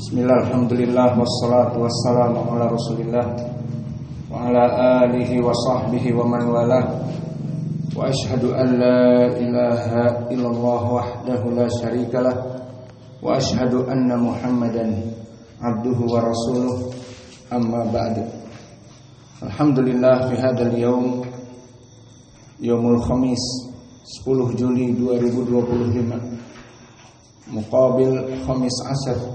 Bismillah, alhamdulillah, wassalatu wassalamu ala rasulillah wa ala alihi wa sahbihi wa man walah. Wa ashhadu an la ilaha illallah wahdahu la syarikalah wa ashhadu anna muhammadan abduhu wa rasuluh, amma ba'du. Alhamdulillah, fi hadzal yaum, yaumul khamis 10 Juli 2025, muqabil khamis asar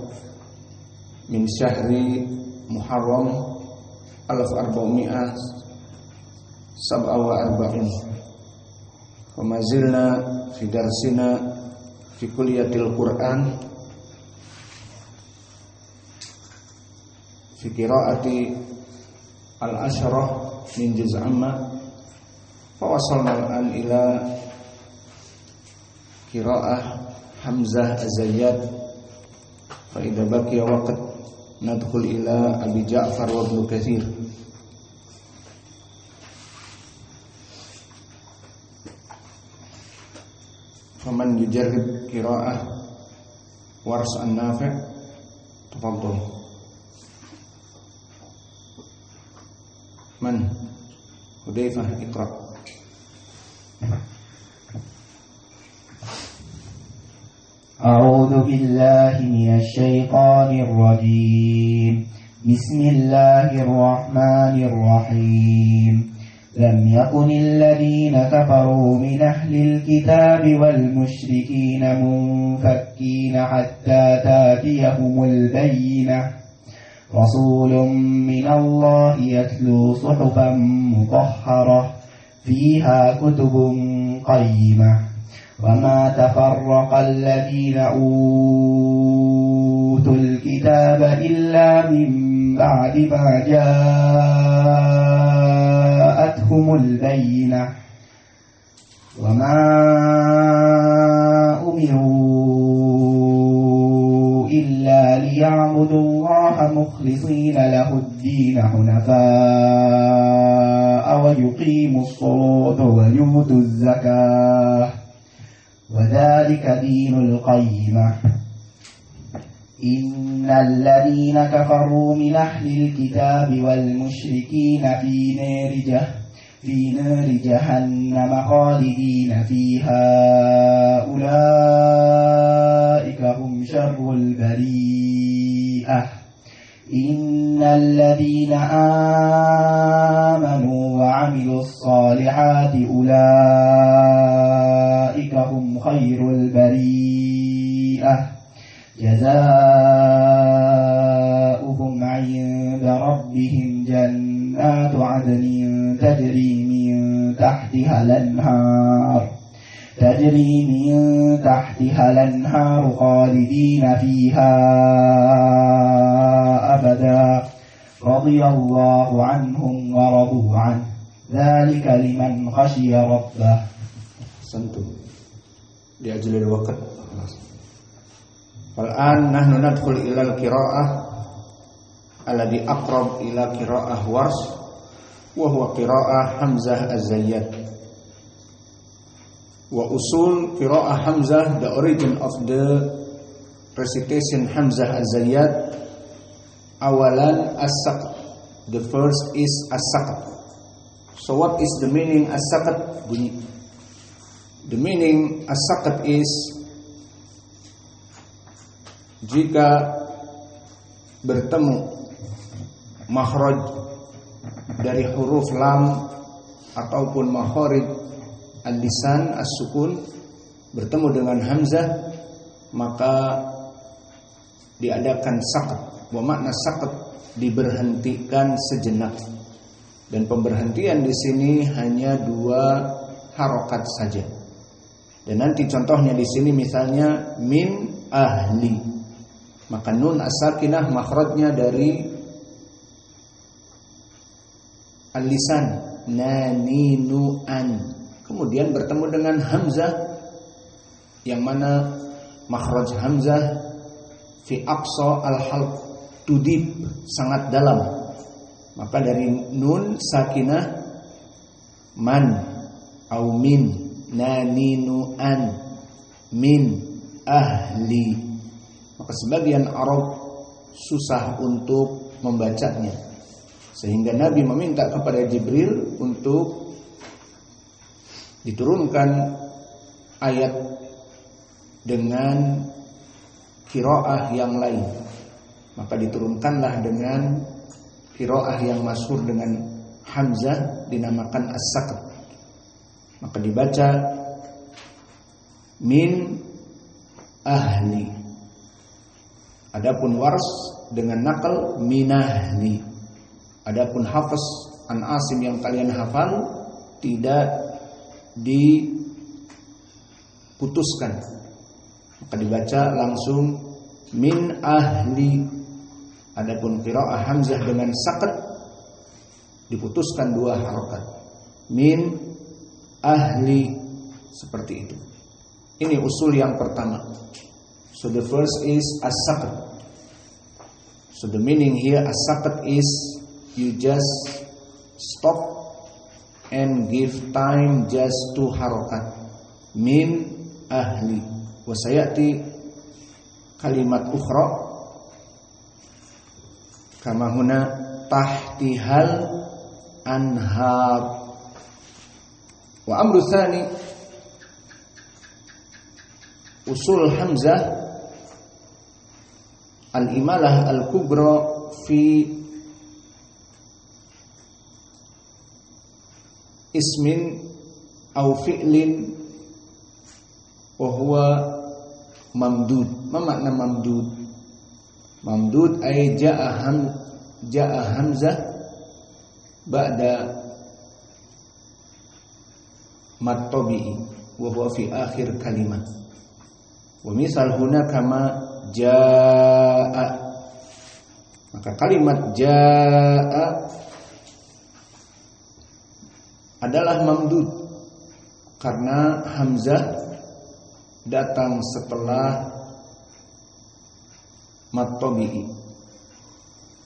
min syahri Muharram 1447. Wa mazilna fi darsina fi kulliyatil Quran fi qiraati al-asyrah min juz' amma. Fa wasalna al-an ila qiraah Hamzah Az-Zayyad. Fa idza baqiya waqt nadkhul ila Abi Ja'far wa Ibnu Katsir. Faman yujarrib qira'ah Wars an-Nafi', tafadhal. Man? Hudzaifah, iqra. أعوذ بالله من الشيطان الرجيم. بسم الله الرحمن الرحيم. لم يكن الذين كفروا من أهل الكتاب والمشركين منفكين حتى تأتيهم البينة. رسول من الله يتلو صحفا مطهرة فيها كتب قيمة. وما تفرق الذين أوتوا الكتاب إلا من بعد ما جاءتهم البينة. وما أمروا إلا ليعبدوا الله مخلصين له الدين حنفاء ويقيموا الصلاة ويؤتوا الزكاة وذلك دين القيمة. إن الذين كفروا من أهل الكتاب والمشركين في نار جهنم خالدين فيها أولئك هم شر البريئة. إن الذين آمنوا وعملوا الصالحات أولئك هم خير البريئة. جزاؤهم عند ربهم جنات عدن تجري من تحتها الأنهار خالدين فيها أبدا. رضي الله عنهم ورضوا عنه ذلك لمن خشي ربه. Santu di ajlil waqt. Fal'an nahnu nadkhul ila al-qira'ah alladhi aqrab ila qira'ah Wars wa huwa qira'ah Hamzah Az-Zayyad. Wa usul qira'ah Hamzah, the origin of the recitation Hamzah Az-Zayyad, awalan as-saqt. The first is as-saqt. So what is the meaning as-saqt? Bunyi. The meaning as-saqt is jika bertemu makhraj dari huruf lam ataupun makharij al-lisan as-sukun bertemu dengan hamzah, maka diadakan saqt. Wa makna saqt diberhentikan sejenak. Dan pemberhentian di sini hanya 2 harokat saja. Dan nanti contohnya di sini misalnya min ahli, maka nun as-sakinah makhrajnya dari al-lisan naninu an, kemudian bertemu dengan hamzah yang mana makhraj hamzah fi aqsa al-halq, to deep, sangat dalam, maka dari nun sakinah man au min naninu an min ahli. Maka sebagian Arab susah untuk membacanya, sehingga Nabi meminta kepada Jibril untuk diturunkan ayat dengan qiraah yang lain. Maka diturunkanlah dengan qiraah yang masyhur dengan Hamzah, dinamakan as-saqt. Maka dibaca min ahli. Adapun Wars dengan naqal minahli. Adapun Hafs an Asim yang kalian hafal tidak diputuskan, maka dibaca langsung min ahli. Adapun qiraah Hamzah dengan saqt diputuskan 2 harokat, min ahli, seperti itu. Ini usul yang pertama. So the first is as-saqt. So the meaning here as-saqt is you just stop and give time just 2 harokat, min ahli. Wa sayati kalimat ukhra kama huna tahtihal anhar. Wa amru tsani, usul Hamzah al-imalah al-kubra fi ismin aw fi'lin wa huwa mamdud. Ma makna mamdud? Mamdud ay ja'a hamzah ba'da mad tabi'i wa huwa fi akhir kalimat. Wa misal huna kama jaa. Maka kalimat jaa adalah mamdud karena hamzah datang setelah mad tabi'i.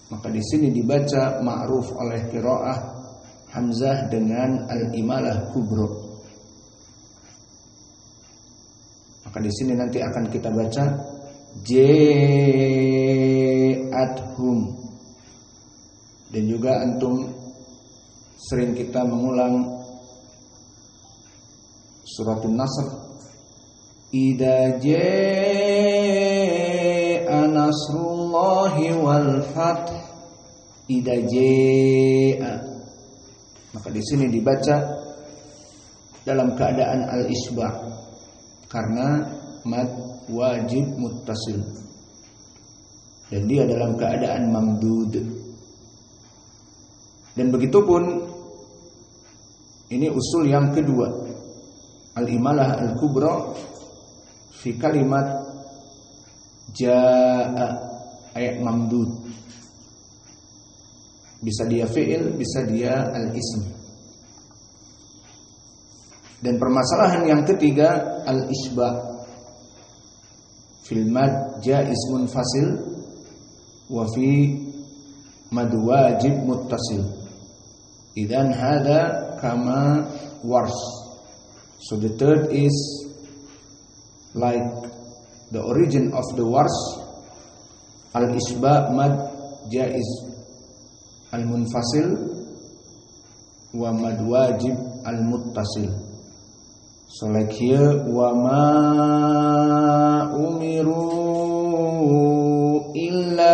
Maka di sini dibaca ma'ruf oleh qiraah Hamzah dengan al-imalah kubra. Maka di sini nanti akan kita baca ja'athum. Dan juga antum sering kita mengulang suratun Nasr, idza jaa nasrullahi wal fath, idza jaa. Maka di sini dibaca dalam keadaan al-isba' karena mad wajib muttasil dan dia dalam keadaan mamdud. Dan begitupun ini usul yang kedua, al-imalah al-kubra fi kalimat jaa, ayat mamdud. Bisa dia fi'il, bisa dia al-ism. Dan permasalahan yang ketiga, al-isba' fil mad jaiz munfasil wa fi mad wajib muttasil. Idan hada kama wars. So the third is like the origin of the wars, al-isba' mad jaiz al-munfasil wa mad wajib al-muttasil. So like here, wa ma umiru illa,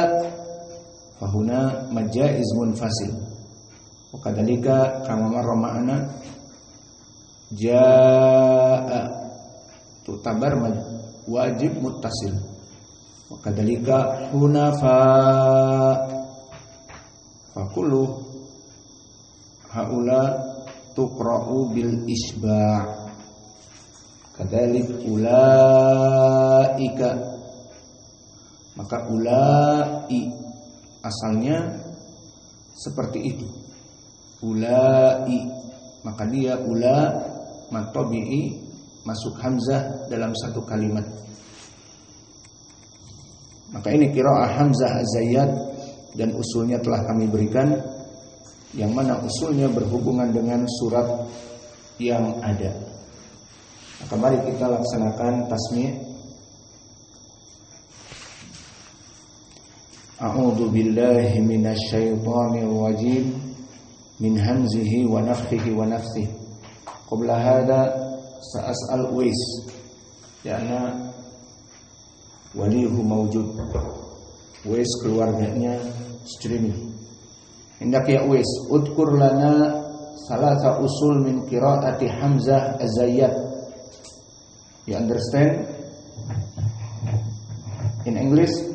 fahuna mad jaiz munfasil. Wa kadzalika kama marra ma'ana jaa, tu'tabar mad wajib muttasil. Wa kadzalika hunafa, fakullu haula tuqra'u bil isba'. Kadzalik ulaika, maka ulai asalnya seperti itu, ulai, maka dia ula mad tabi'i masuk hamzah dalam satu kalimat. Maka ini qiraah Hamzah az-Zayyad dan usulnya telah kami berikan, yang mana usulnya berhubungan dengan surat yang ada. Maka mari kita laksanakan tasmi'. A'udzu billahi minasyaitonir rajim min hamzihi wa nafthihi wa nafthihi. Qabla hada sa'as'al Uwais karena walihu mawjud. Uwais keluarganya streaming. Hendak ya Uwais, udkur lana salasa usul min qiraati Hamzah Az-Zayyat. You understand? In English?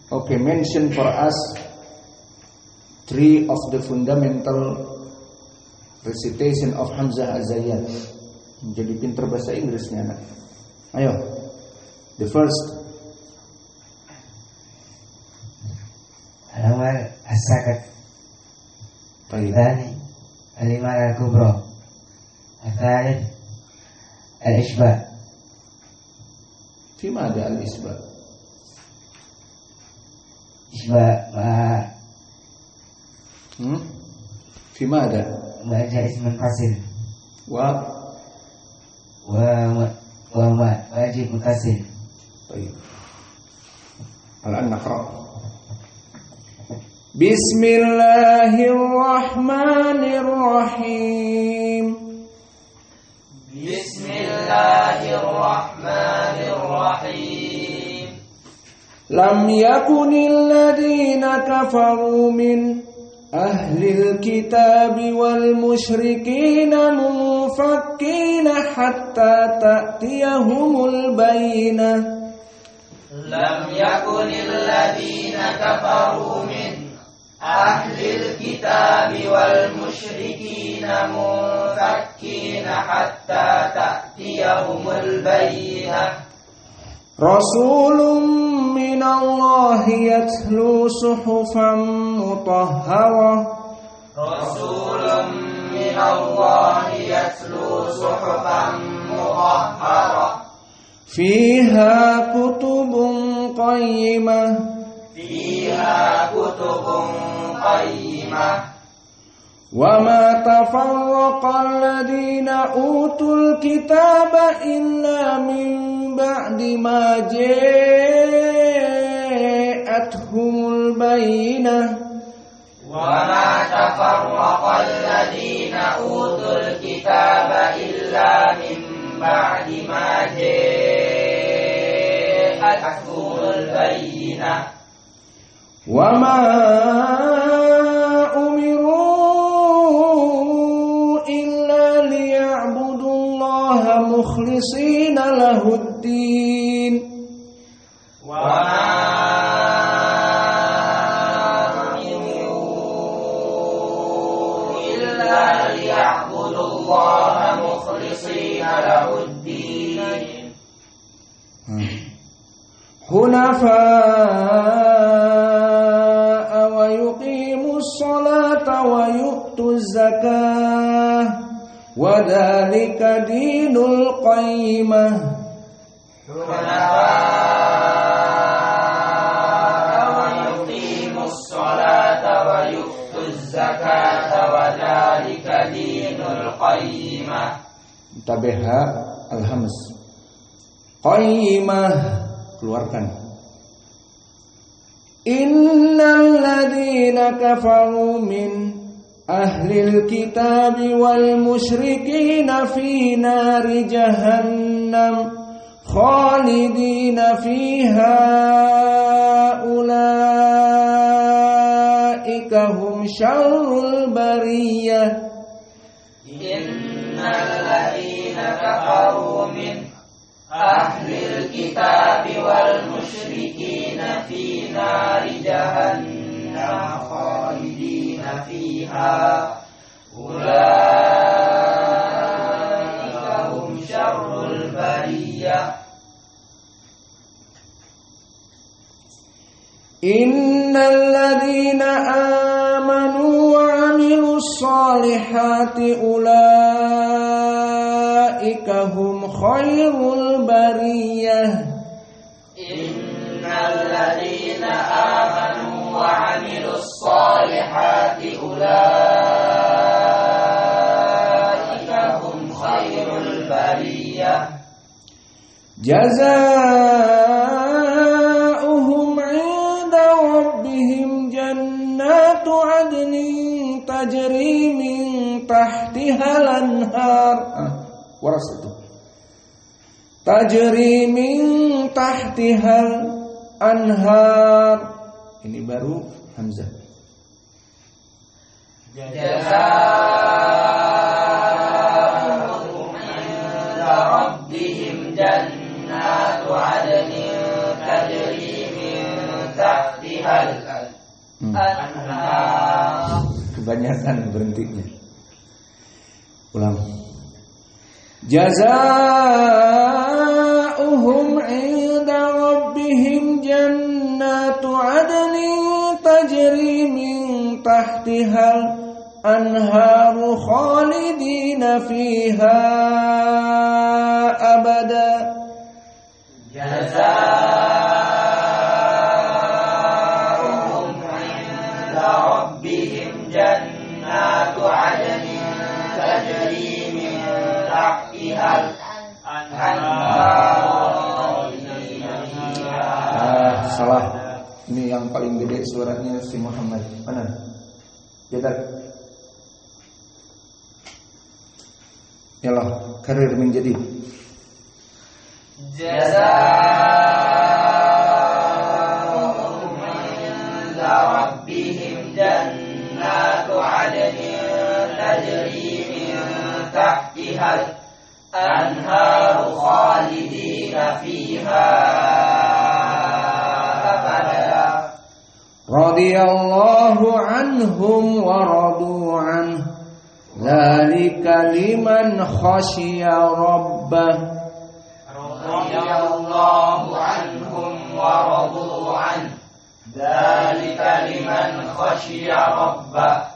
Okay, mention for us 3 of the fundamental recitation of Hamzah Az-Zayyat. Jadi pinter bahasa Inggrisnya anak. Ayo. The first. Al-awwal as-sakat. Baik. الإمالة الكبرى. الثالث الإشباع. في ماذا الإشباع؟ إشباع في ماذا؟ مع جاء اسم منفصل واجب متصل. طيب الآن نقرأ. Bismillahirrahmanirrahim. Bismillahirrahmanirrahim. Lam yakunil ladina kafaru min ahlil kitabi wal musyrikina munfakkina hatta ta'tiyahumul bayyinah. Lam yakunil ladina kafaru min ahlil kitabi wal musyrikina munfakkina hatta ta'tiyahumul bayyinah. Rasulun minallahi yatlu suhufan mutahharah. Rasulun minallahi yatlu suhufan mutahharah. Fiha kutubun qayyimah. Fiha kutubun qayyimah. Wa ma tafarraqal ladina utul kitaba illa min ba'di ma ja'atuhumul bayyinah. Wa ma tafarraqal ladina utul kitaba illa min ba'di ma ja'atuhumul bayyinah. Wa ma umiru illa liya'budullaha mukhlishina lahuddin. Wa ma umiru illa liya'budullaha mukhlishina lahuddin. Hunafa'a wa yuqimus salata wa yu'tuz zakah wa dzalika dinul qayyimah. Hunafa'a wa yuqimus salata wa yu'tuz zakata wa dzalika dinul qayyimah. Tabiha al-hams. Qayyimah, keluarkan. Innal ladzina kafaru min ahlil kitabi wal musyrikina fi nari jahannam khalidina fiha ulaika hum syarrul bariyah. Innal ladzina kafaru min ahlil kitabi wal musyrikina fi nari jahannam khalidina fiha ulaika hum syarrul bariyah. Innal ladzina amanu wa amilus solihati ulaika hum khairul bariyah. Innal ladzina amanu wa amilus solihati ulaika hum khairul bariyah. Jazaa'uhum 'inda tajri min tahtihal anhar. Waras itu. Tajri min tahtihal anhar. Ini baru hamzah. Jazaa'uhum 'inda rabbihim jannatu 'adnin tajri min tahtihal anhar. Kebanyakan berhentinya. Ulang. Jazaa'uhum 'inda rabbihim jannatu 'adnin tajri min tahtihal anharu khalidina fiha abada. Jazaa'uhum 'inda rabbihim jannatu 'adnin tajri min tahtihal anharu khalidina fiha. Salah. Ini yang paling gede suaranya si Muhammad. Mana? Jadak. Yalah, karir menjadi. Jazaa'uhum 'inda rabbihim jannatu 'adnin tajri min tahtihal anharu khalidina fiha abada. Radiyallahu anhum wa radu anhu. Dzalika liman khasyiya rabbah. Radiyallahu anhum wa radu anhu. Dzalika liman khasyiya rabbah.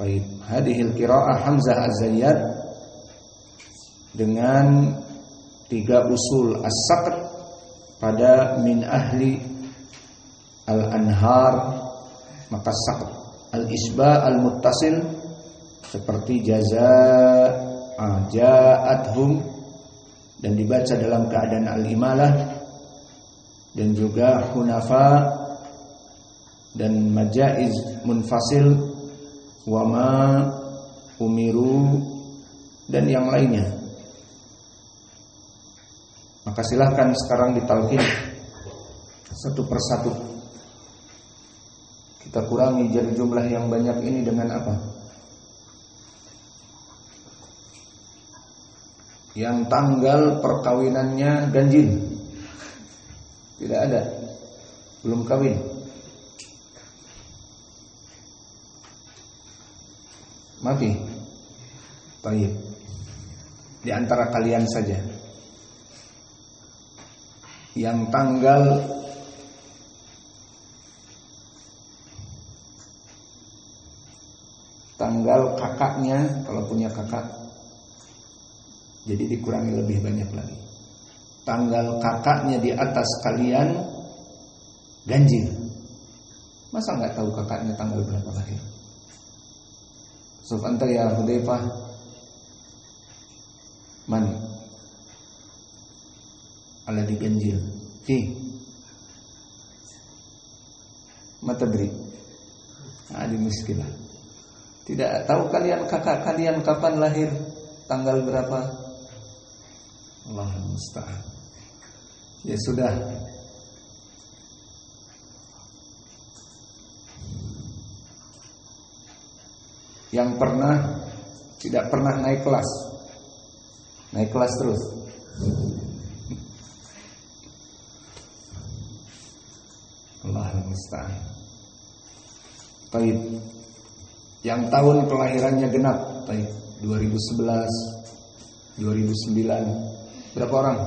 Baik, hadhil qiraa'ah Hamzah Az-Zayyad dengan 3 usul as-saqt pada min ahli al-anhar, maka saqt al-isba al-muttasil seperti ja'athum dan dibaca dalam keadaan al-imalah, dan juga hunafa dan majaiz munfasil wama umiru dan yang lainnya. Maka silahkan sekarang ditalqin satu persatu. Kita kurangi dari jumlah yang banyak ini dengan apa? Yang tanggal perkawinannya ganjil. Tidak ada. Belum kawin. Mati. Baik. Di antara kalian saja. Yang tanggal kakaknya, kalau punya kakak, jadi dikurangi lebih banyak lagi. Tanggal kakaknya di atas kalian ganjil. Masa nggak tahu kakaknya tanggal berapa lahir? Sufanta ya Hudzaifah. Man ala diganjil. Mata beri. Adi miskilah. Tidak tahu kalian kakak kalian kapan lahir, tanggal berapa? Allahul musta'an. Ya sudah. Yang tidak pernah naik kelas. Naik kelas terus. Allahul musta'an. Baik. Yang tahun kelahirannya genap, baik, 2011, 2009. Berapa orang?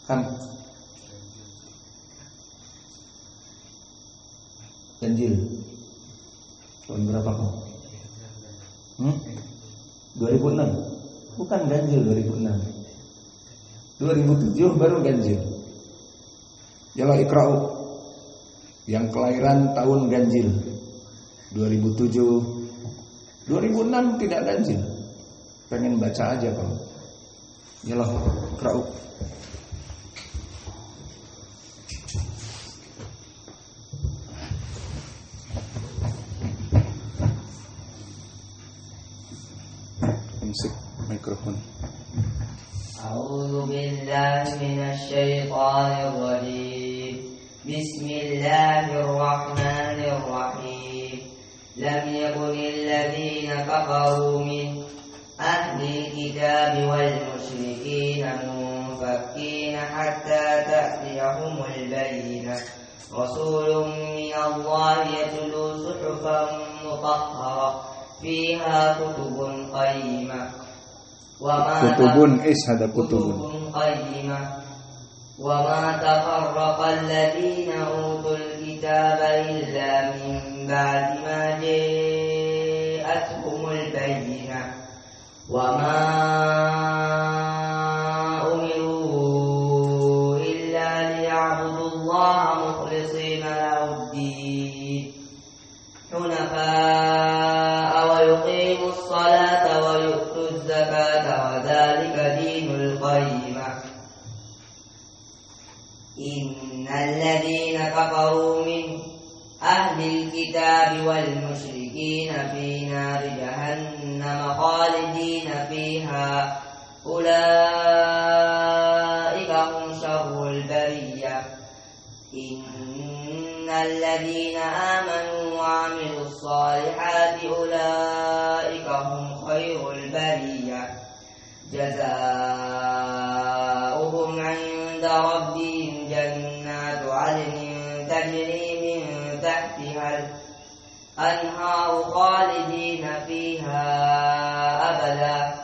Kan? Ganjil. Tahun berapa kau? 2006. Bukan ganjil 2006. 2007 baru ganjil. Yalah ikra'u. Yang kelahiran tahun ganjil 2007, 2006 tidak ganjil. Pengen baca aja kau. Yalah ikra'u. Amsik mikrofon. أعوذ بالله من الشيطان الرجيم بسم الله الرحمن الرحيم لم يكن الذين كفروا من أهل الكتاب والمشركين منفكين حتى تأتيهم البينة رسول من الله يتلو صحفا مطهرة فيها كتب قيمة kutubun ada kutubun قيمة وما تفرق الذين أوتوا الكتاب إلا من بعد ما جاءتهم البينة وما أمروا إلا ليعبدوا الله مخلصين له الدين حنفاء ويقيموا الصلاة ويؤتوا الزكاة وذلك دين القيمة إن الذين كفروا من أهل الكتاب والمشركين في نار جهنم خالدين فيها أولئك هم شر البرية إن الذين آمنوا وعملوا الصالحات أولئك هم خير البرية جزاؤهم عند ربهم جنات عدن تجري من تحتها الأنهار خالدين فيها أبدا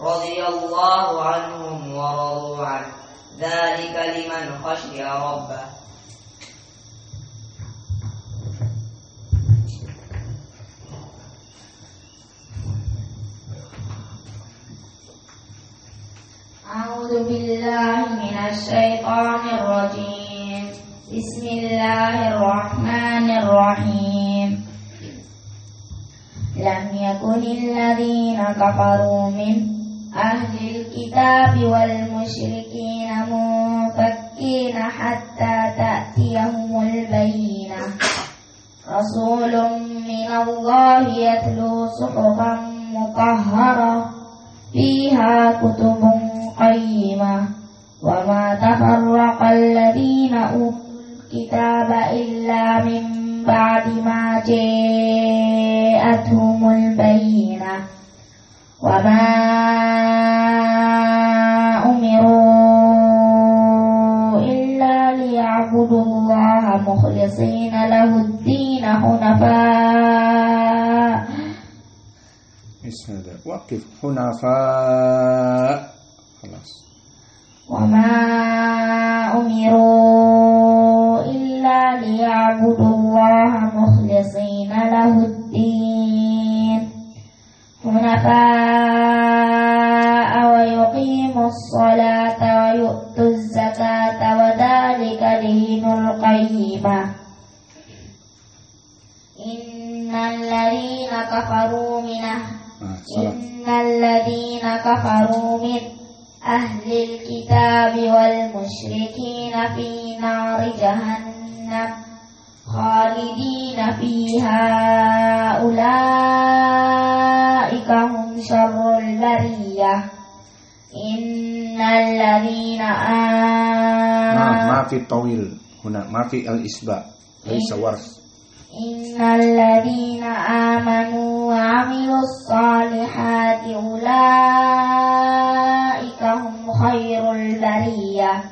رضي الله عنهم ورضوا عنه ذلك لمن خشي ربه أعوذ بالله من الشيطان الرجيم بسم الله الرحمن الرحيم لم يكن الذين كفروا من أهل الكتاب والمشركين منفكين حتى تأتيهم البينة رسول من الله يتلو صحفا مطهرة فيها كتب قيمة وما تفرق الذين أوتوا الكتاب إلا من بعد ما جاءتهم البينة وما أمروا إلا ليعبدوا الله مخلصين له الدين حنفاء هذا وقف حنفاء خلاص وما أمروا إلا ليعبدوا الله مخلصين له الدين حنفاء ويقيموا الصلاة ويؤتوا الزكاة وذلك دين القيمة إن الذين كفروا من أهل الكتاب والمشركين في نار جهنم خالدين فيها أولئك هم شر البرية إن الذين ما في طويل هنا ما في الإسباء ليس ورث إن الذين آمنوا وعملوا الصالحات أولئك هم خير البرية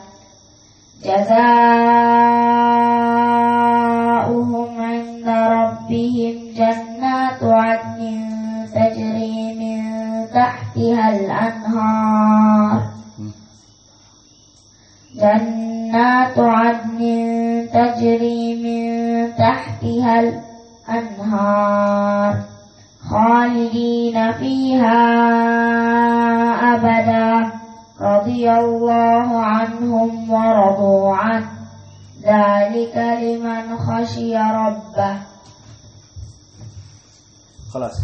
جزاؤهم عند ربهم جنات عدن تجري من تحتها الأنهار جنات عدن تجري من تحتها الأنهار خالدين فيها أبدا رضي الله عنهم ورضوا عنه ذلك لمن خشي ربه خلاص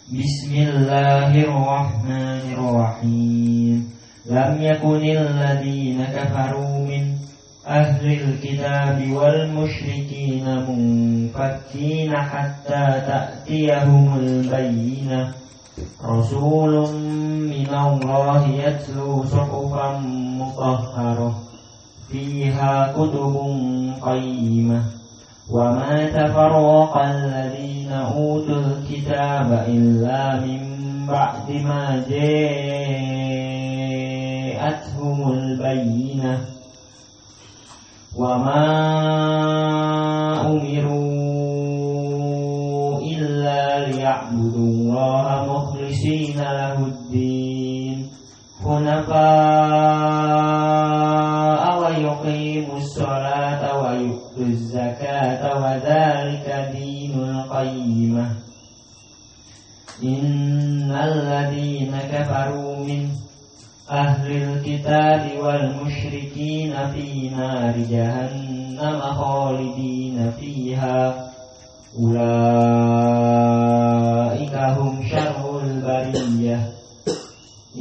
Bismillahirrahmanirrahim. Lam yakunil ladina kafaru min أهل الكتاب والمشركين منفكين حتى تأتيهم البينة رسول من الله يتلو صحفا مطهرة فيها كتب قيمة وما تفرق الذين أوتوا الكتاب إلا من بعد ما جاءتهم البينة وما أمروا إلا ليعبدوا الله مخلصين له الدين حنفاء ويقيموا الصلاة ويؤتوا الزكاة وذلك دين القيمة إن الذين كفروا من أهل الكتاب والمشركين في نار جهنم خالدين فيها أولئك هم شر البرية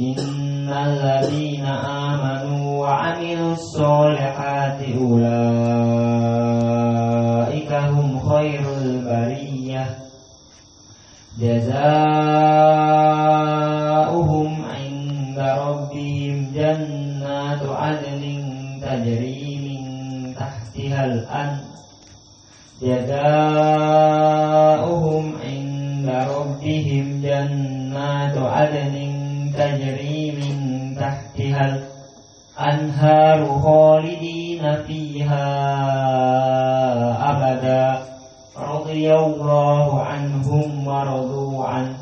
إن الذين آمنوا وعملوا الصالحات أولئك هم خير البرية جزاؤهم عند ربهم جنات عدن تجري من تحتها الأنهار جزاؤهم عند ربهم جنات عدن تجري من تحتها الأنهار خالدين فيها أبدا رضي الله عنهم ورضوا عنه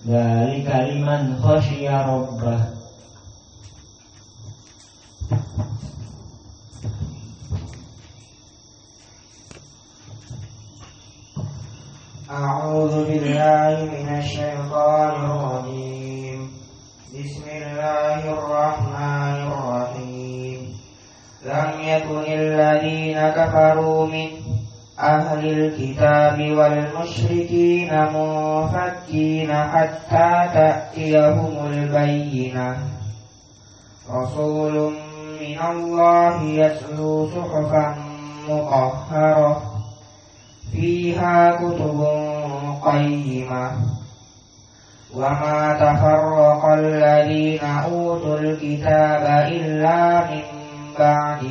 ذلك لمن خشي ربه. أعوذ بالله من الشيطان الرجيم بسم الله الرحمن الرحيم لم يكن الذين كفروا من أهل الكتاب والمشركين منفكين حتى تأتيهم البينة رسول من الله يتلو صحفا مطهرة فيها كتب قيمة وما تفرق الذين أوتوا الكتاب إلا من بعد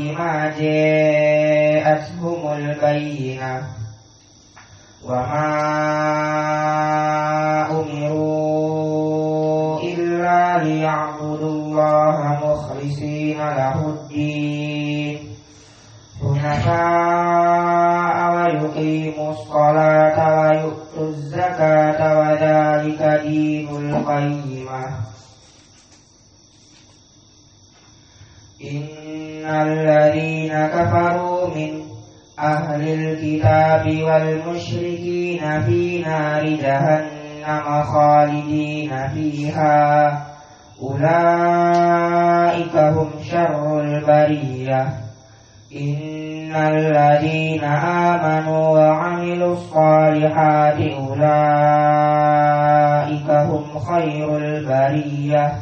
ما جاءتهم البينة وما أمروا إلا ليعبدوا الله مخلصين له الدين حنفاء ويقيموا الصلاة ويؤتوا الزكاة وذلك دين القيمة إن الذين كفروا من أهل الكتاب والمشركين في نار جهنم خالدين فيها أولئك هم شر البرية إن الذين آمنوا وعملوا الصالحات أولئك هم خير البرية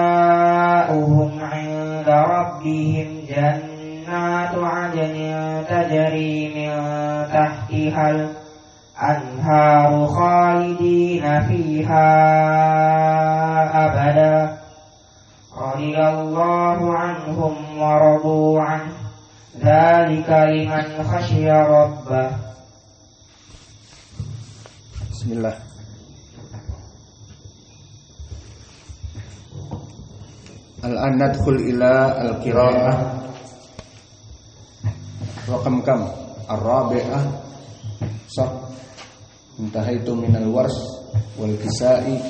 جزاؤهم عند ربهم جنات عدن تجري من تحتها الأنهار خالدين فيها أبدا رضي الله عنهم ورضوا عنه ذلك لمن خشي ربه. بسم الله. Al-an nadkhul ila al-qira'ah raqam kam ar-rabi'ah sah intahaitu min al-wars wal kisai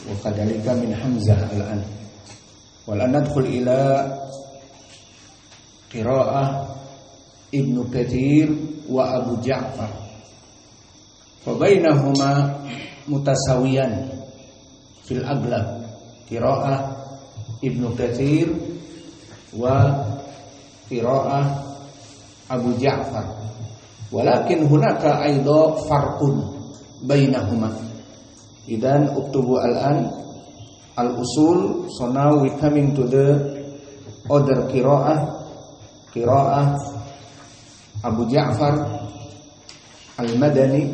wa kadhalika min hamzah al-an wal an nadkhul ila qira'ah Ibnu Katsir wa Abu Ja'far fa bainahuma mutasawiyan fil aglab qira'ah Ibnu Katsir wa qira'ah Abu Ja'far walakin hunaka aidha farqun bainahuma Idan uktubu al-an al-usul. So now we coming to the other qiraah Abu Ja'far al-Madani,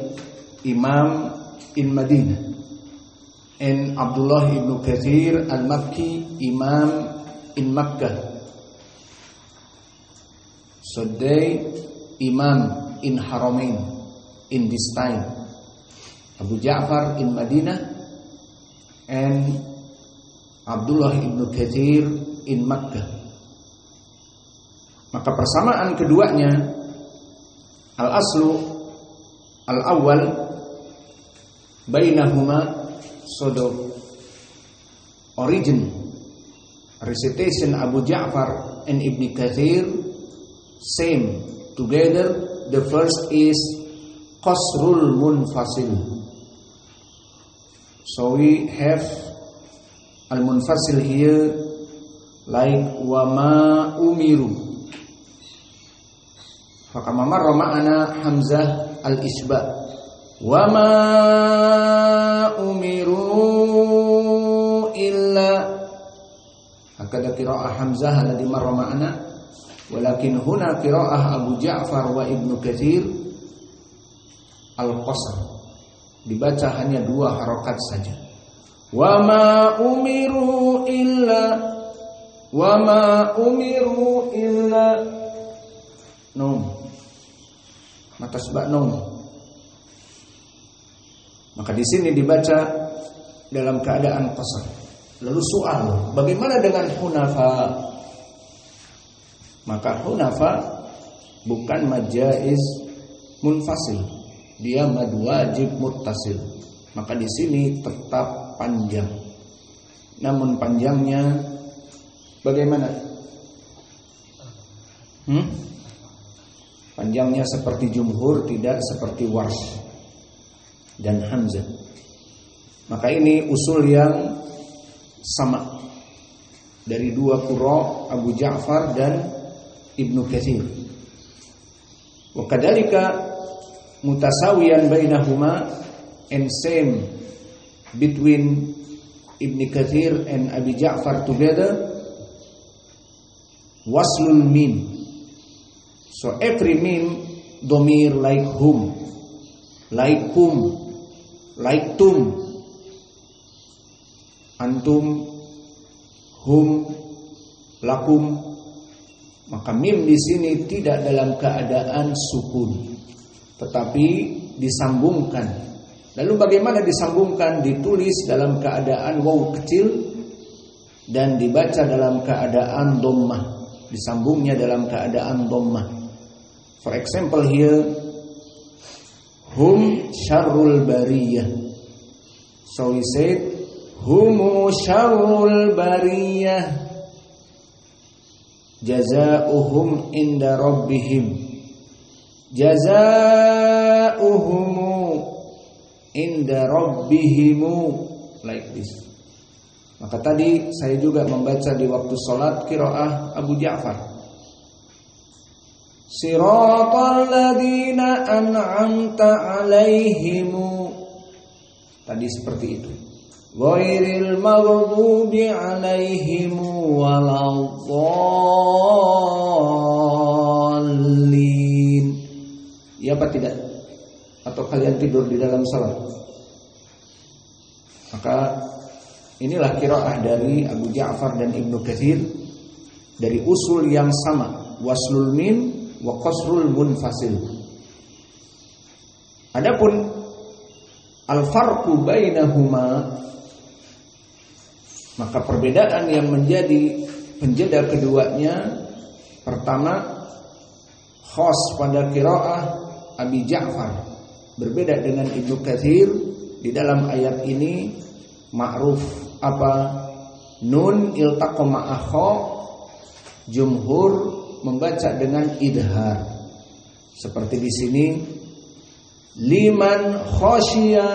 Imam in Madinah, and Abdullah ibn Kathir al-Makki, Imam in Makkah. So they Imam in Haramain in this time. Abu Ja'far in Madinah and Abdullah ibn Kathir in Makkah. Maka persamaan keduanya, al-aslu al-awwal bainahuma, so the origin recitation Abu Ja'far and Ibn Kathir same together. The first is qasrul munfasil. So we have al-munfasil here like wama umiru. Fakama marra ma'ana Hamzah al-isba. Wama umiru illa. Hakada qira'ah Hamzah alladhi marra ma'ana. Walakin huna qira'ah Abu Ja'far wa Ibnu Katsir al-qasr, dibaca hanya 2 harokat saja. Wa ma umiru illa nom, mata sebab nom. Maka di sini dibaca dalam keadaan qasr. Lalu soal, bagaimana dengan hunafa? Maka hunafa bukan majaiz munfasil, dia mad wajib muttasil. Maka di sini tetap panjang. Namun panjangnya bagaimana? Panjangnya seperti jumhur, tidak seperti Warsh dan Hamzah. Maka ini usul yang sama dari 2 qurra, Abu Ja'far dan Ibnu Katsir. Wa kadzalika mutasawiyan bainahuma, and same between Ibn Katsir and Abi Ja'far together, waslul mim. So every mim domir like hum, like kum, like tum, antum, hum, lakum. Maka mim di sini tidak dalam keadaan sukun, tetapi disambungkan. Lalu bagaimana disambungkan? Ditulis dalam keadaan waw kecil dan dibaca dalam keadaan dhammah. Disambungnya dalam keadaan dhammah. For example here, hum syarrul bariyah. So we said humu syarrul bariyah. Jazaohum inda rabbihim. Jazaohumu inda rabbihimu, like this. Maka tadi saya juga membaca di waktu salat qiraah Abu Ja'far. Siratal ladzina an'amta 'alaihimu. Tadi seperti itu. Ghairil maghdubi 'alaihim waladdallin. Ya apa tidak? Atau kalian tidur di dalam salat? Maka inilah qiraah dari Abu Ja'far dan Ibnu Katsir dari usul yang sama, waslul mim wa qasrul munfasil. Adapun al-farqu bainahuma, maka perbedaan yang menjadi penjeda keduanya, pertama khas pada qiraah Abi Ja'far, berbeda dengan Ibnu Katsir. Di dalam ayat ini ma'ruf apa? Nun iltaqa ma'akha, jumhur membaca dengan idhar. Seperti di sini liman khasyiya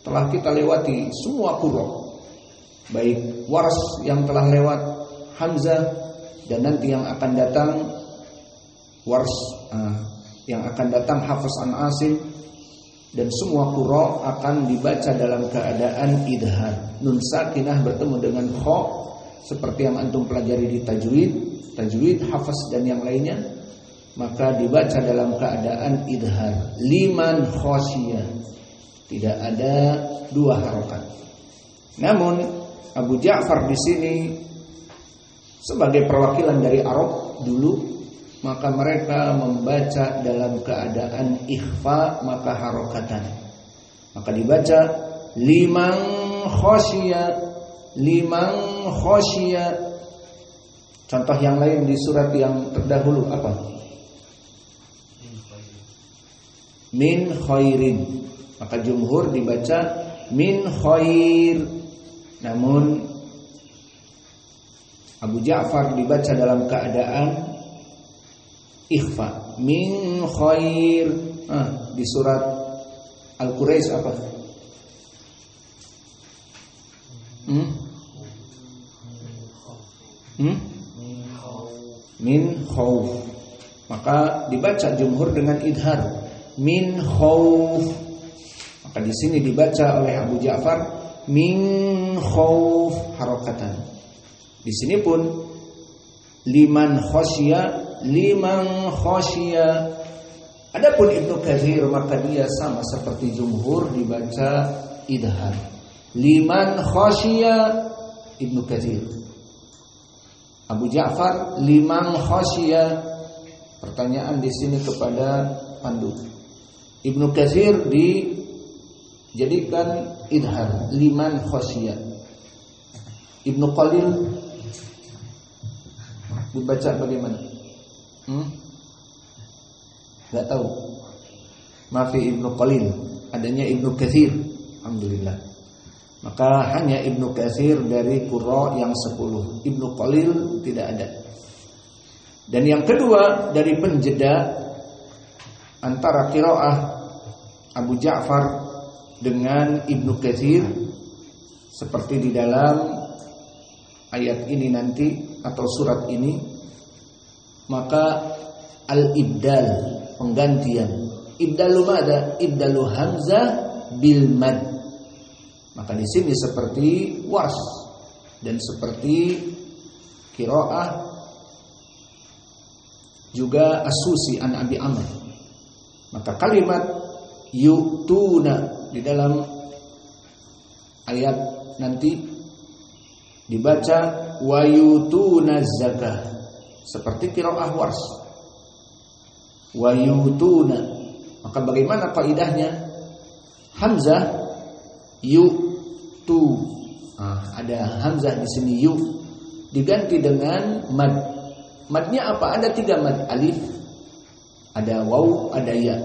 telah kita lewati semua qurra, baik Warsh yang telah lewat, Hamzah, dan nanti yang akan datang Warsh, yang akan datang Hafs an Asim, dan semua qurra akan dibaca dalam keadaan idhar. Nun sakinah bertemu dengan kha seperti yang antum pelajari di tajwid, hafaz dan yang lainnya, maka dibaca dalam keadaan idhar. Liman khasyiya, tidak ada dua harokat. Namun Abu Ja'far di sini sebagai perwakilan dari Arab dulu, maka mereka membaca dalam keadaan ikhfa, maka harokatan. Maka dibaca liman khasyiya, liman khasyiya. Contoh yang lain di surat yang terdahulu apa? Min khairin. Maka jumhur dibaca min khair. Namun Abu Ja'far dibaca dalam keadaan ikhfa, min khair. Di surat Al-Quraisy apa? Min khauf. Maka dibaca jumhur dengan idhar, min khauf. Maka di sini dibaca oleh Abu Ja'far min khauf harokatan. Di sini pun liman khasyiya, liman khasyiya. Adapun Ibnu Katsir maka dia sama seperti jumhur dibaca idhar. Liman khasyiya Ibnu Katsir. Abu Ja'far liman khasyiya. Pertanyaan di sini kepada Pandu. Ibnu Katsir dijadikan idhar, liman khasyiya. Ibnu Qalil dibaca bagaimana? Gak tahu. Mafi Ibnu Qalil, adanya Ibnu Katsir. Alhamdulillah. Maka hanya Ibnu Katsir dari qurra yang 10. Ibnu Qalil tidak ada. Dan yang kedua dari penjeda antara qiraah Abu Ja'far dengan Ibnu Katsir seperti di dalam ayat ini nanti atau surat ini, maka al-ibdal, penggantian. Ibdalu mada? Ibdalu hamzah bil mad. Maka di sini seperti Wars dan seperti qiraah juga As-Susi an Abi Amr. Maka kalimat yu'tuna di dalam ayat nanti dibaca wa yutuna zakah seperti qiraah Wars. Wa yutuna. Maka bagaimana kaidahnya? Hamzah yu'tu. Ada hamzah di sini yu diganti dengan mad. Madnya apa? Ada 3 mad, alif, ada waw, ada ya.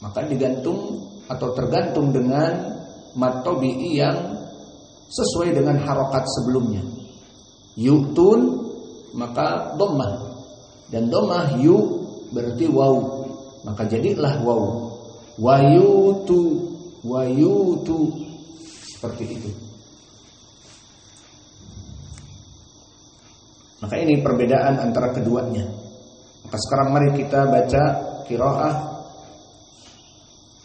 Maka digantung atau tergantung dengan mad tabi'i yang sesuai dengan harokat sebelumnya. Yu'tun maka dhammah, dan dhammah yu berarti waw, maka jadilah waw. Wayutu, wayutu, seperti itu. Maka ini perbedaan antara keduanya. Maka sekarang mari kita baca qiraah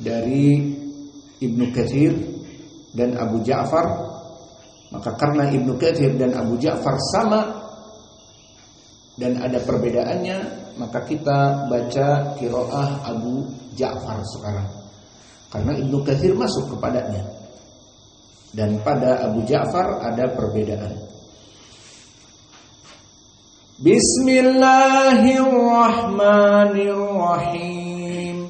dari Ibnu Katsir dan Abu Ja'far. Maka karena Ibnu Katsir dan Abu Ja'far sama dan ada perbedaannya, maka kita baca qiraah Abu Ja'far sekarang. Karena Ibnu Katsir masuk kepadanya dan pada Abu Ja'far ada perbedaan. Bismillahirrahmanirrahim.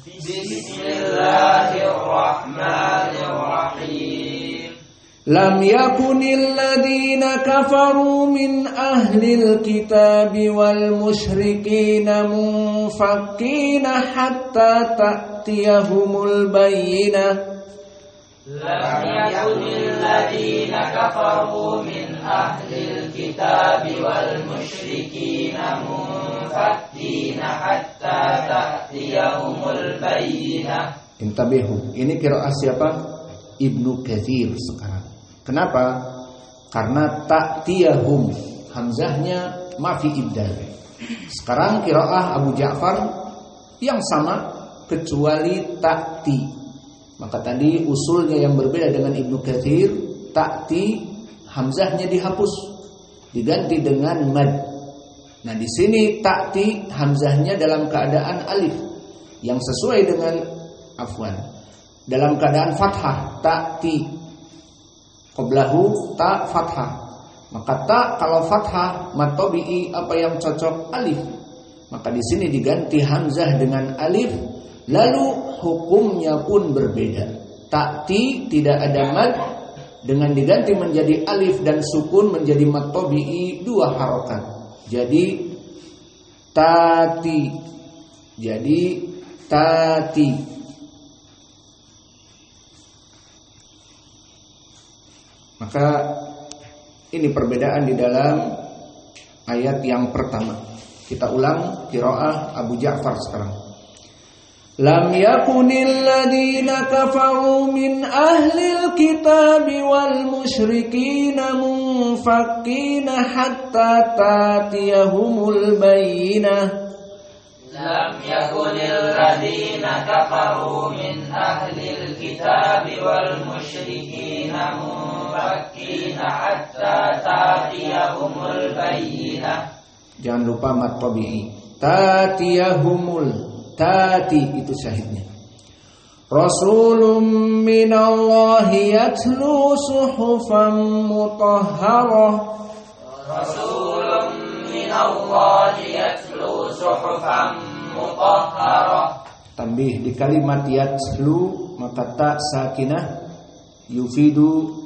Bismillahirrahmanirrahim. Lam yakunil ladina kafaru min ahlil kitabi wal musyrikina munfakkina hatta ta'tiyahumul bayyinah. لم يكن الذين كفروا من أهل الكتاب والمشركين منفكين حتى تأتيهم البينة. Intabihu. Ini qiraah siapa? Ibnu Katsir sekarang. Kenapa? Karena ta'tiyahum, hamzahnya mafi ibdal. Sekarang qiraah Abu Ja'far yang sama kecuali ta'ti. Maka tadi usulnya yang berbeda dengan Ibnu Katsir, ta'ti hamzahnya dihapus diganti dengan mad. Nah, di sini ta'ti hamzahnya dalam keadaan alif yang sesuai dengan dalam keadaan fathah, ta'ti qablahu ta fathah. Maka ta kalau fathah mad tabi'i apa yang cocok? Alif. Maka di sini diganti hamzah dengan alif, lalu hukumnya pun berbeda. Ta'ti tidak ada mad, dengan diganti menjadi alif dan sukun menjadi mad tabi'i 2 harokat. Jadi tati. Maka ini perbedaan di dalam ayat yang pertama. Kita ulang qiraah Abu Ja'far sekarang. Lam yakunil ladina kafaru min ahlil kitabi wal musyrikina munfakkina hatta tatiyahumul bayyinah. Lam yakunil ladina kafaru min ahlil kitabi wal musyrikina munfakkina hatta tatiyahumul bayyinah. Jangan lupa mad tabi'i. Tatiyahumul, tati itu syahidnya. Rasulun minallahi yatlu suhufan mutahharah. Rasulun minallahi yatlu suhufan mutahharah. Tambih di kalimat yatlu maka ta sakinah yufidu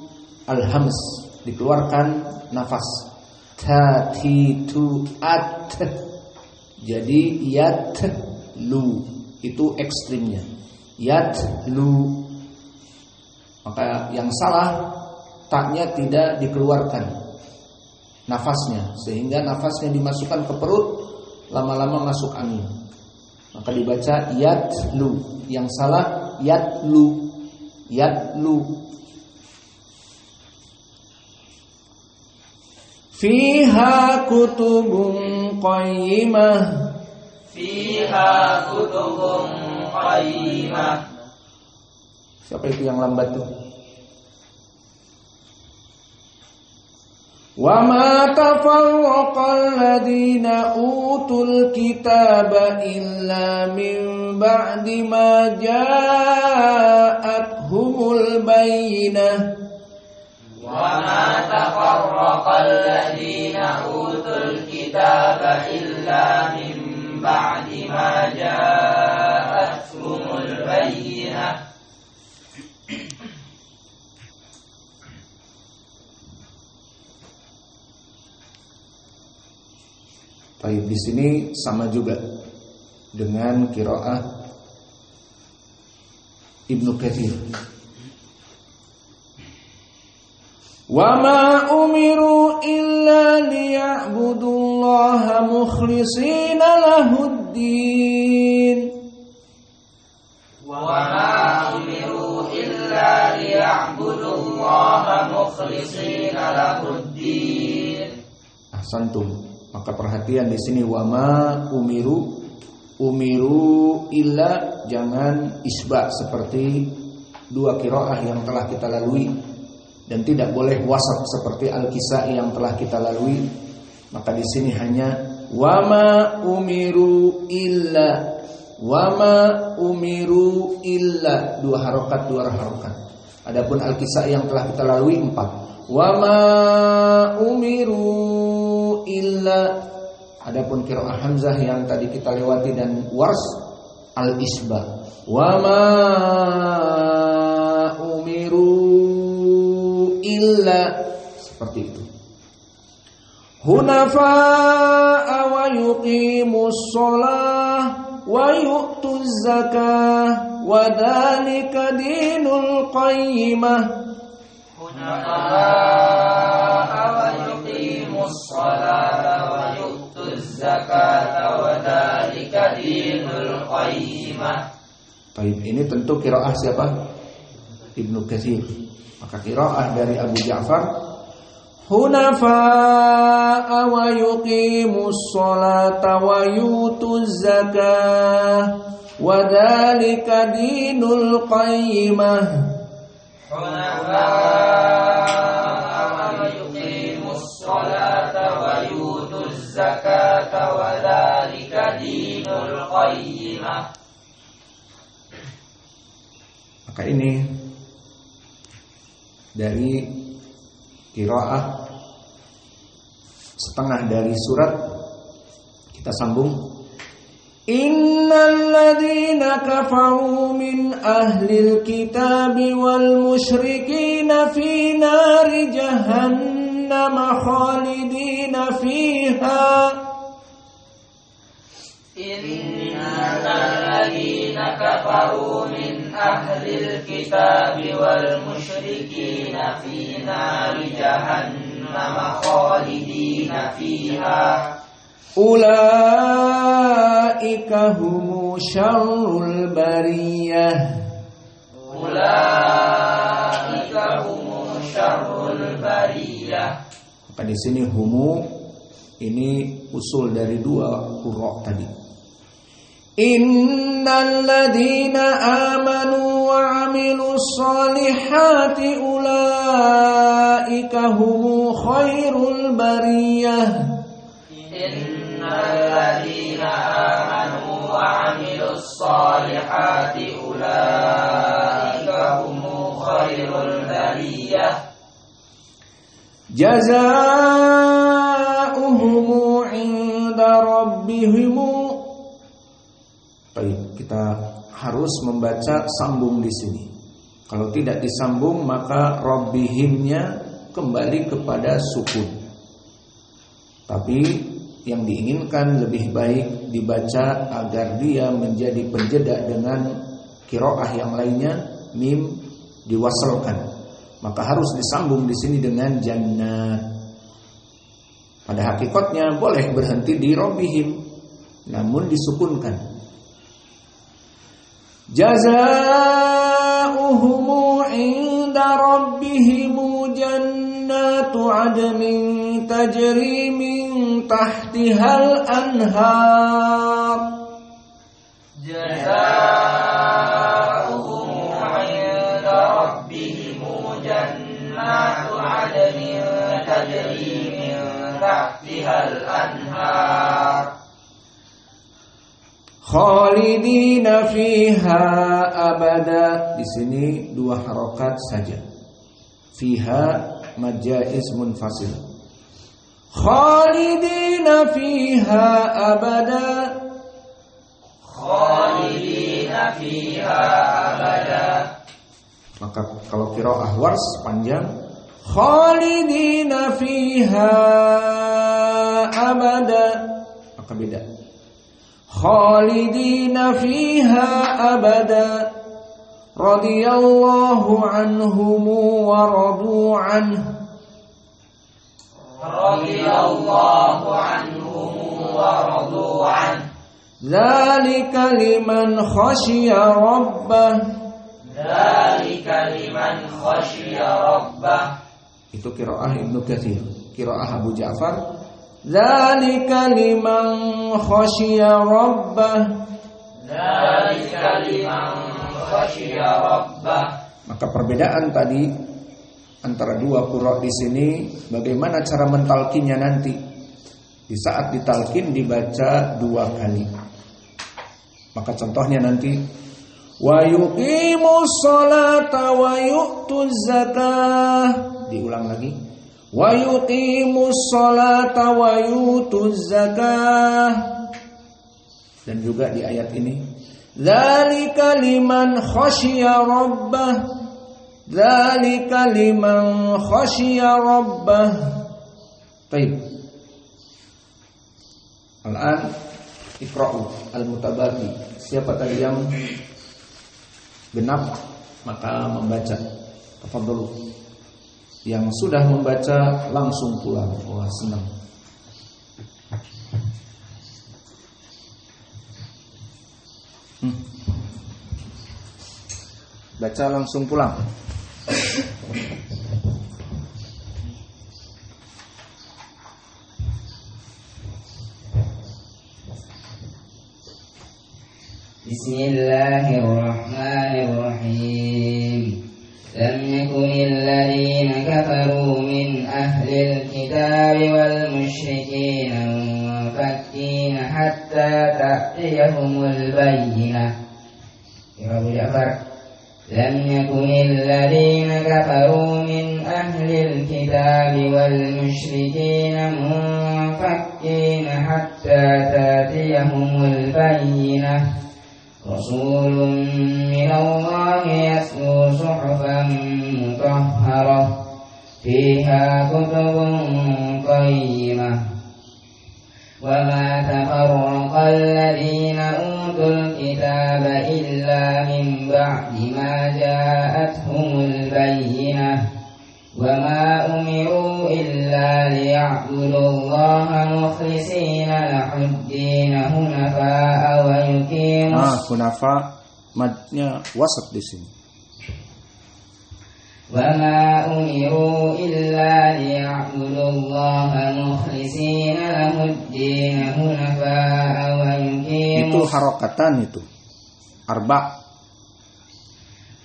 al-hams, dikeluarkan nafas. Tatitu at. Jadi yatlu itu ekstrimnya. Yatlu. Maka yang salah taknya tidak dikeluarkan nafasnya, sehingga nafasnya dimasukkan ke perut, lama-lama masuk angin. Maka dibaca yatlu. Yang salah yatlu. Yatlu. Fiha kutubun qayyimah. Fiha kutubun qayyimah. Siapa itu yang lambat tuh? Wa ma tafarraqal ladina utul kitaba illa min ba'di ma ja'athumul bayyinah. وَمَا تَفَرَّقَ الَّذِينَ أُوتُوا الْكِتَابَ إِلَّا مِنْ بَعْدِ مَا جَاءَتْهُمُ الْبَيِّنَةُ. Baik, di sini sama juga dengan qiraah Ibnu Katsir. Wa ma umiru illa liya'budullaha mukhlishina lahuddin. Wa ma umiru illa liya'budullaha mukhlishina lahuddin. Ahsantum. Maka perhatian di sini wa ma umiru illa, jangan isba seperti 2 qiraah yang telah kita lalui. Dan tidak boleh wasat seperti Al-Kisai yang telah kita lalui. Maka di sini hanya wama umiru illa. Wama umiru illa, 2 harokat. Adapun Al-Kisai yang telah kita lalui 4. Wama umiru illa. Adapun qiraah Hamzah yang tadi kita lewati dan Wars al-isba. Wama umiru illa, seperti itu. Hunafa'a wa yuqimus shalah wa yu'tuz zakah wa dzalika dinul qayyimah. Hunafa'a wa yuqimus shalah wa yu'tuz zakah wa dzalika dinul qayyimah. Baik, ini tentu qiraah siapa? Ibnu Katsir. Maka qiraah dari Abu Ja'far, hunafa'a wa yuqimus sholata wa yutuz zakah wa dzalika dinul qayyimah. Hunafa yuqimus sholata wa yutuz zakata wa dzalika dinul qayyimah. Maka ini dari qiraah setengah dari surat, kita sambung. Innal ladzina kafaru min ahlil kitabi wal musyrikina fi nari jahannam khalidina fiha. Innal ladzina kafaru min ahlil kitabi wal musyrikina fi nari jahannam khalidina fiha. Ulaika humu syarrul bariyah. Ulaika humu syarrul bariyah. Maka di sini humu ini usul dari dua qurra tadi. Innal ladzina amanu wa 'amilus solihati ulaika humu khairul bariyah. Innalladzina amanu wa 'amilus solihati ulaika humu khairul bariyah. Jazaohum 'inda rabbihim. Baik, kita harus membaca sambung di sini. Kalau tidak disambung maka rabbihimnya kembali kepada sukun. Tapi yang diinginkan lebih baik dibaca agar dia menjadi penjeda dengan qiraah yang lainnya, mim diwasalkan. Maka harus disambung di sini dengan jannat. Pada hakikatnya boleh berhenti di rabbihim, namun disukunkan. Jazaohum 'inda rabbihim jannatu 'adnin tajri min tahtihal anhar. Jazaohum 'inda rabbihim jannatu 'adnin tajri min tahtihal anhar. Khalidina fiha abada. Di sini dua harokat saja. Fiha majaiz munfasil. Khalidina fiha abada. Khalidina fiha abada. Maka kalau qiraah wars panjang, Khalidina fiha abada, maka beda. Khalidina fiha abada, radiyallahu anhum wa radu anhu. Radiyallahu anhum wa radu anhu. Dzalika liman khasyiya rabbah. Dzalika liman khasyiya rabbah. Itu qiraah Ibnu Katsir. Qiraah Abu Ja'far, dzalika liman khasyiya rabbah. Dzalika liman khasyiya rabbah. Maka perbedaan tadi antara dua qira di sini, bagaimana cara mentalkinnya nanti. Di saat ditalkin dibaca dua kali. Maka contohnya nanti, wa yuqimus sholata wa yu'tuz zakah. Diulang lagi. Wa yuqimus sholata wa yutuz zakah. Dan juga di ayat ini, dzalika liman khasyiya rabbah. Dzalika liman khasyiya rabbah. Baik. Al-an iqra'u al-mutabaqi. Siapa tadi yang genap maka membaca. Tafadhalu. Yang sudah membaca langsung pulang. Wah, senang. Baca langsung pulang. Bismillahirrahmanirrahim. Lam yakunil ladzina kafaru min ahlil kitabi wal musyrikin munfakkina hatta ta'tiyahumul bayyinah. Ya Abu Ja'far. Lam yakunil ladzina kafaru min ahlil kitabi wal musyrikin munfakkina hatta ta'tiyahumul bayyinah. Rasulun minallahi yatlu suhufan mutahharah fiha kutubun qayyimah. وما تفرق الذين أوتوا الكتاب إلا من بعد ما جاءتهم البينة وما أمروا إلا ليعبدوا الله مخلصين له الدين حنفاء ويقيموا hunafa madnya wasat di sini. وما أمروا إلا ليعبدوا الله مخلصين له الدين حنفاء ويقيموا itu harokatan itu arba.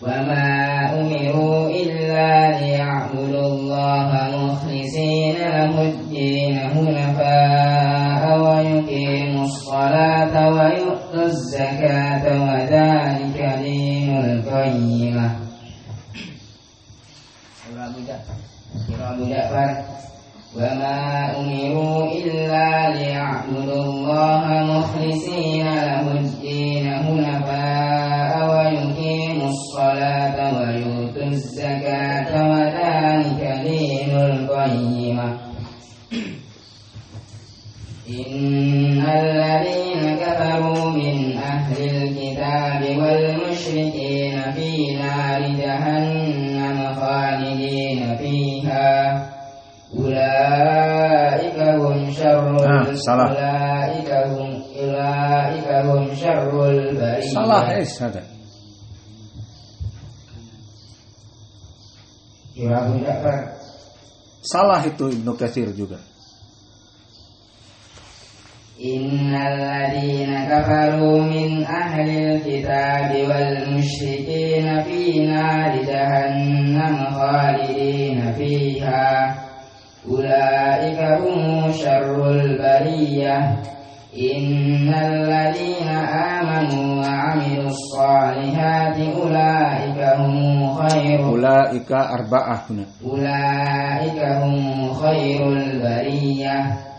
وما أمروا إلا ليعبدوا الله مخلصين له الدين حنفاء ويقيموا الصلاة ويؤتوا الزكاة وذلك دين القيمة. Abu Ja'far. وما أمروا إلا ليعبدوا الله مخلصين له الدين حنفاء ويقيموا الصلاة ويؤتوا الزكاة وذلك دين القيمة. إن الذين كفروا من أهل الكتاب والمشركين في نار جهنم خالدين فيها أولئك هم شر أولئك هم شر البرية. Salah ada. Salah itu Ibnu Katsir juga. Innal ladzina kafaru min ahlil kitabi wal musyrikin fi nari jahannam khalidin fiha ulaika hum syarrul bariyah. Innal ladzina amanu wa 'amilus solihati ulaika hum khairul ulaika hum khairul bariyah.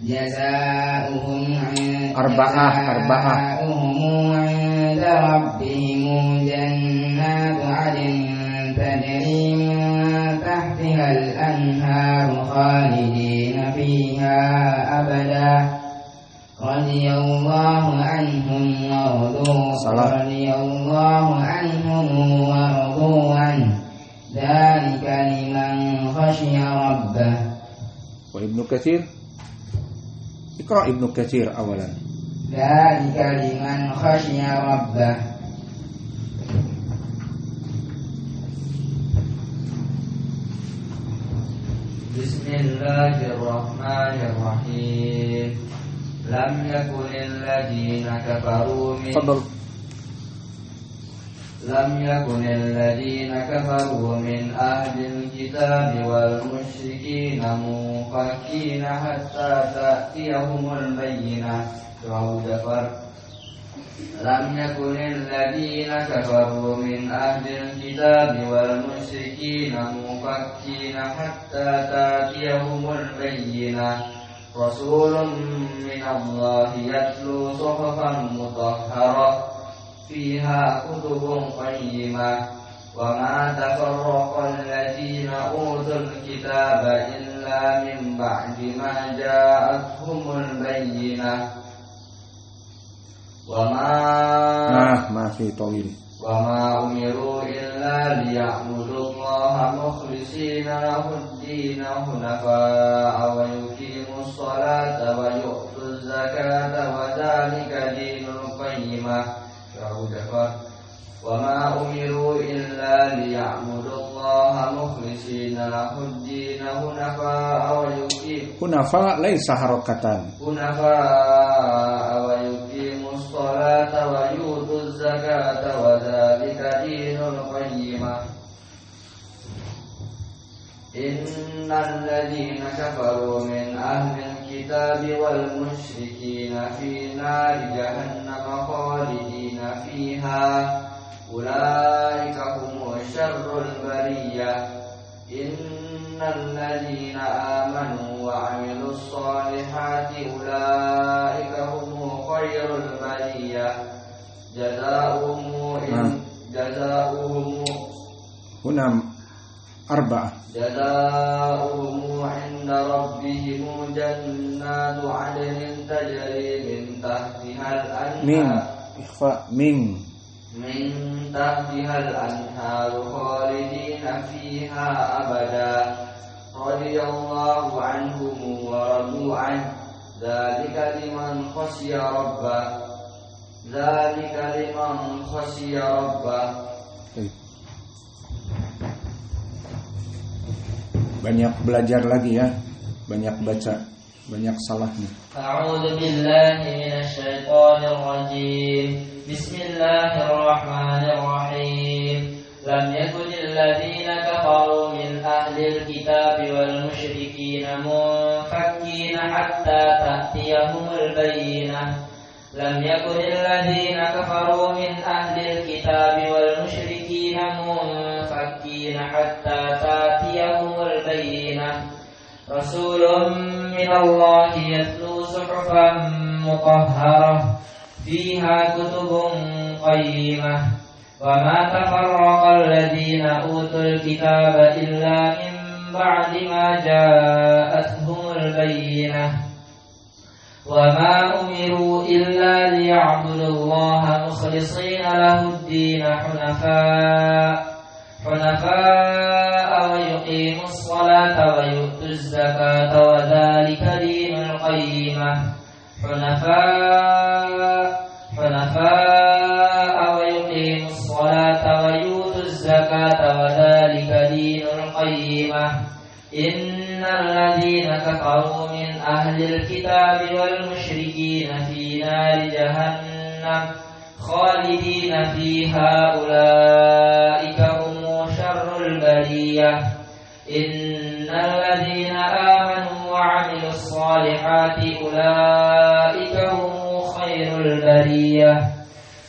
Jazaohum 'inda rabbihim jannatu 'adnin tajri min tahtiha al-anharu khalidina fiha abada. Radiyallahu anhum wa radu an. Dzalika liman khashiya rabbah. Wa Ibnu Katsir Iqra Ibnu Katsir awalan. Dzalika liman khashiya rabbah. Bismillahirrahmanirrahim. Lam yakunil ladzina kafaru min Lam yakunil ladzina kafaru min ahlil kitabi wal musyrikina munfakkina hatta ta'tiyahumul bayyinah. Abu Ja'far. Lam yakunil ladzina kafaru min ahlil kitabi wal musyrikina munfakkina hatta ta'tiyahumul bayyinah. Rasulun minallahi yatlu suhufan mutahharah fiha kutubun qayyimah. Wa ma tafarraqa alladziina utul kitaba illa min ba'di ma ja'atuhumul bayyinah. Wa ma umiru illa liya'budullaha mukhlishina lahud-din hunafa'a wa yuqimus salata wa yu'tuz zakata wa dzalika dinul qayyimah. Abu Ja'far. Wa ma umiru illa liya'budullaha mukhlishina lahud-din hunafa'a wa yuqimus Hunafa laisa harakatan. Hunafa'a wa yuqimus salata الصلاة ويؤتوا الزكاة وذلك دين القيمة إن الذين كفروا من أهل الكتاب والمشركين في نار جهنم خالدين فيها أولئك هم شر البرية إن الذين آمنوا وعملوا الصالحات أولئك هم خير البرية جزاؤهم هنا 4 جزاؤهم عند ربهم جنات عدن تجري من تحتها الأنهار من تحتها الأنهار خالدين فيها أبدا رضي الله عنهم ورضوا عنه ذلك لمن خشي ربه Banyak belajar lagi ya, banyak baca, banyak salahnya. A'udzu billahi minasy syaithanir rajim. Bismillahirrahmanirrahim. Lam yakunil ladzina kafaru min ahlil kitab wal musyrikin munfakin hatta ta'tiyahumul bayyinah. Lam yakunil ladzina kafaru min ahlil kitab wal musyrikin munfakin hatta ta'tiyahumul bayyinah. Rasulun minallahi yatlu suhufan mutahharah fiha kutubun qayyimah. Wa ma tafarraqa alladhina utul kitaba illa min ba'di ma ja'atuhumul bayyinah. Wa ma umiru illa liya'budullaha mukhlishina lahud-din hunafa'a wa yuqimus salata wa yu'tuz zakata wa dhalika dinul qayyimah. Hunafa'a wa yuqimus salata wa yu'tuz zakata wa dhalika dinul qayyimah. Innal ladzina kafaru min ahlil kitabi wal musyrikina fi nari jahannam khalidina fiha ulaika hum syarrul bariyah. Innal ladzina amanu wa 'amilus solihati ulaika hum khairul bariyah.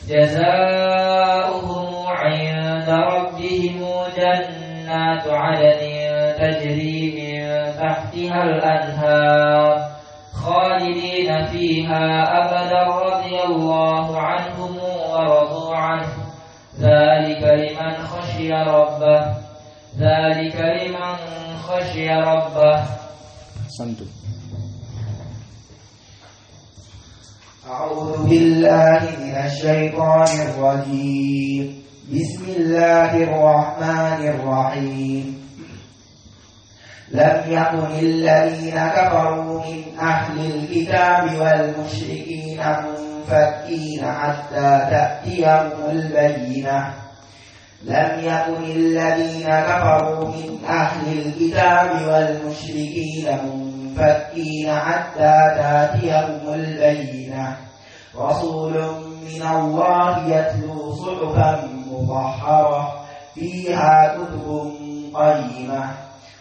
Jazaohum 'inda rabbihim jannatu 'adnin تجري من تحتها الأنهار خالدين فيها أبدا رضي الله عنهم ورضوا عنه ذلك لمن خشي ربه Santu. أعوذ بالله من الشيطان الرجيم بسم الله الرحمن الرحيم لم يكن الذين كفروا من أهل الكتاب والمشركين منفكين حتى تأتيهم البينة لم يكن الذين كفروا من أهل الكتاب والمشركين منفكين حتى تأتيهم البينة رسول من الله يتلو صحفا مطهرة فيها كتب قيمة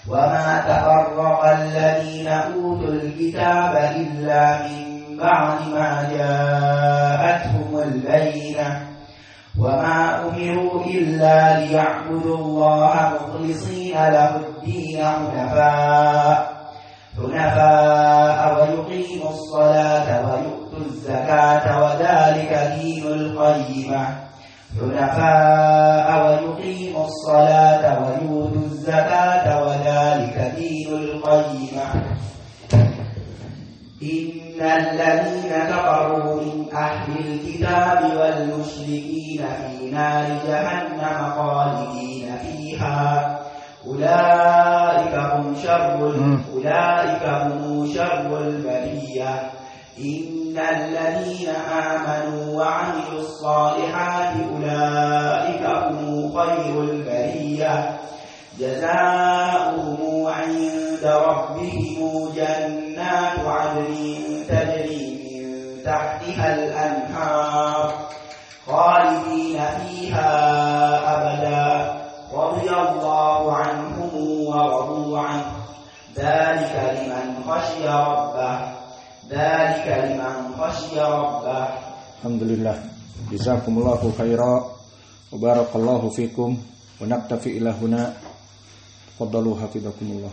وما تفرق الذين أوتوا الكتاب إلا من بعد ما جاءتهم البينة وما أمروا إلا ليعبدوا الله مخلصين له الدين حنفاء ويقيموا الصلاة ويؤتوا الزكاة وذلك دين القيمة حنفاء ويقيموا الصلاة ويؤتوا الزكاة وذلك دين القيمة إن الذين كفروا من أهل الكتاب والمشركين في نار جهنم خالدين فيها أولئك هم شر البرية إن الذين آمنوا وعملوا الصالحات أولئك هم خير البرية جزاؤهم عند ربهم جنات عدن تجري من تحت تحتها الأنهار خالدين فيها أبدا رضي الله عنهم ورضوا عنه ذلك لمن خشي ربه. Alhamdulillah. Jazakumullahu khairan wa barakallahu fikum wa naktafi ila huna. Faddalu hafizakumullah.